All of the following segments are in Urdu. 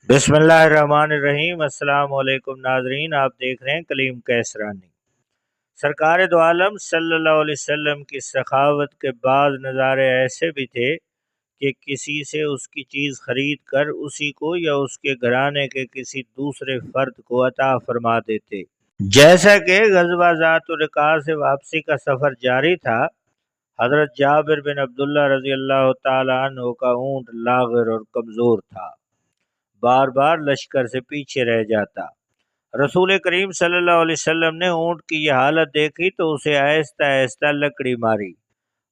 بسم اللہ الرحمن الرحیم۔ السلام علیکم ناظرین، آپ دیکھ رہے ہیں کلیم کیسرانی۔ سرکار دو عالم صلی اللہ علیہ وسلم کی سخاوت کے بعض نظارے ایسے بھی تھے کہ کسی سے اس کی چیز خرید کر اسی کو یا اس کے گھرانے کے کسی دوسرے فرد کو عطا فرما دیتے۔ جیسا کہ غزوہ ذات الرقاع سے واپسی کا سفر جاری تھا، حضرت جابر بن عبداللہ رضی اللہ تعالیٰ عنہ کا اونٹ لاغر اور کمزور تھا، بار بار لشکر سے پیچھے رہ جاتا۔ رسول کریم صلی اللہ علیہ وسلم نے اونٹ کی یہ حالت دیکھی تو اسے آہستہ آہستہ لکڑی ماری۔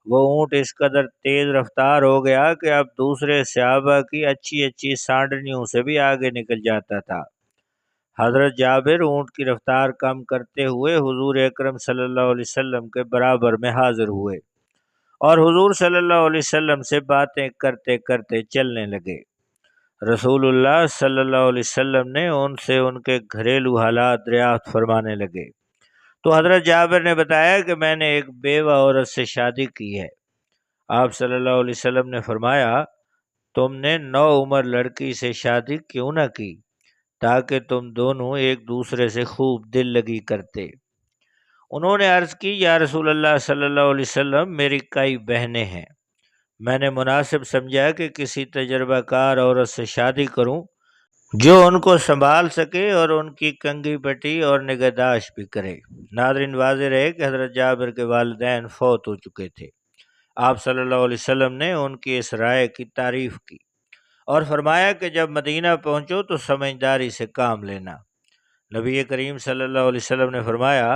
وہ اونٹ اس قدر تیز رفتار ہو گیا کہ اب دوسرے صحابہ کی اچھی اچھی سانڈنیوں سے بھی آگے نکل جاتا تھا۔ حضرت جابر اونٹ کی رفتار کم کرتے ہوئے حضور اکرم صلی اللہ علیہ وسلم کے برابر میں حاضر ہوئے اور حضور صلی اللہ علیہ وسلم سے باتیں کرتے کرتے چلنے لگے۔ رسول اللہ صلی اللہ علیہ وسلم نے ان سے ان کے گھریلو حالات دریافت فرمانے لگے تو حضرت جابر نے بتایا کہ میں نے ایک بیوہ عورت سے شادی کی ہے۔ آپ صلی اللہ علیہ وسلم نے فرمایا، تم نے نوعمر لڑکی سے شادی کیوں نہ کی تاکہ تم دونوں ایک دوسرے سے خوب دل لگی کرتے۔ انہوں نے عرض کی، یا رسول اللہ صلی اللہ علیہ وسلم، میری کئی بہنیں ہیں، میں نے مناسب سمجھا کہ کسی تجربہ کار عورت سے شادی کروں جو ان کو سنبھال سکے اور ان کی کنگھی پٹی اور نگہداشت بھی کرے۔ ناظرین، واضح رہے کہ حضرت جابر کے والدین فوت ہو چکے تھے۔ آپ صلی اللہ علیہ وسلم نے ان کی اس رائے کی تعریف کی اور فرمایا کہ جب مدینہ پہنچو تو سمجھداری سے کام لینا۔ نبی کریم صلی اللہ علیہ وسلم نے فرمایا،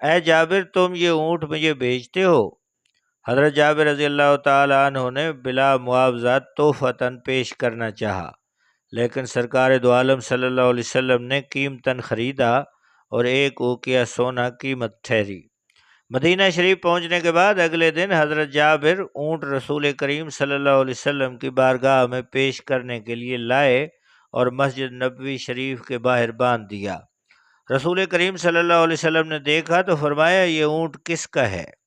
اے جابر، تم یہ اونٹ مجھے بیچتے ہو؟ حضرت جابر رضی اللہ تعالیٰ عنہ نے بلا معاوضہ تحفتاً پیش کرنا چاہا، لیکن سرکار دو عالم صلی اللہ علیہ وسلم نے قیمتاً خریدا اور ایک اوقیہ سونا قیمت ٹھہری۔ مدینہ شریف پہنچنے کے بعد اگلے دن حضرت جابر اونٹ رسول کریم صلی اللہ علیہ وسلم کی بارگاہ میں پیش کرنے کے لیے لائے اور مسجد نبوی شریف کے باہر باندھ دیا۔ رسول کریم صلی اللہ علیہ وسلم نے دیکھا تو فرمایا، یہ اونٹ کس کا ہے؟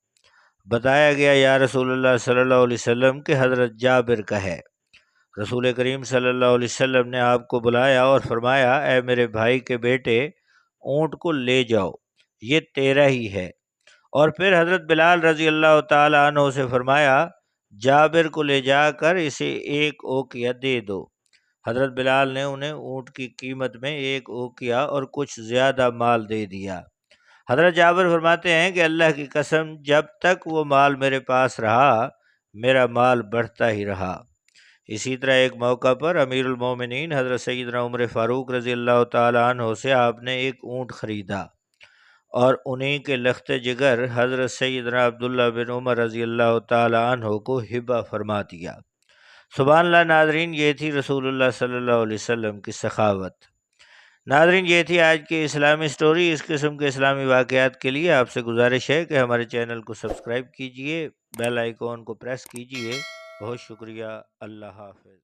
بتایا گیا، یا رسول اللہ صلی اللہ علیہ وسلم کہ حضرت جابر کا ہے۔ رسول کریم صلی اللہ علیہ وسلم نے آپ کو بلایا اور فرمایا، اے میرے بھائی کے بیٹے، اونٹ کو لے جاؤ، یہ تیرا ہی ہے۔ اور پھر حضرت بلال رضی اللہ تعالیٰ عنہ سے فرمایا، جابر کو لے جا کر اسے ایک اوقیہ دے دو۔ حضرت بلال نے انہیں اونٹ کی قیمت میں ایک اوقیہ اور کچھ زیادہ مال دے دیا۔ حضرت جابر فرماتے ہیں کہ اللہ کی قسم، جب تک وہ مال میرے پاس رہا میرا مال بڑھتا ہی رہا۔ اسی طرح ایک موقع پر امیر المومنین حضرت سیدنا عمر فاروق رضی اللہ تعالیٰ عنہ سے آپ نے ایک اونٹ خریدا اور انہی کے لخت جگر حضرت سیدنا عبداللہ بن عمر رضی اللہ تعالیٰ عنہ کو ہبہ فرما دیا۔ سبحان اللہ۔ ناظرین، یہ تھی رسول اللہ صلی اللہ علیہ وسلم کی سخاوت۔ ناظرین، یہ تھی آج کی اسلامی سٹوری۔ اس قسم کے اسلامی واقعات کے لیے آپ سے گزارش ہے کہ ہمارے چینل کو سبسکرائب کیجئے، بیل آئیکن کو پریس کیجئے۔ بہت شکریہ۔ اللہ حافظ۔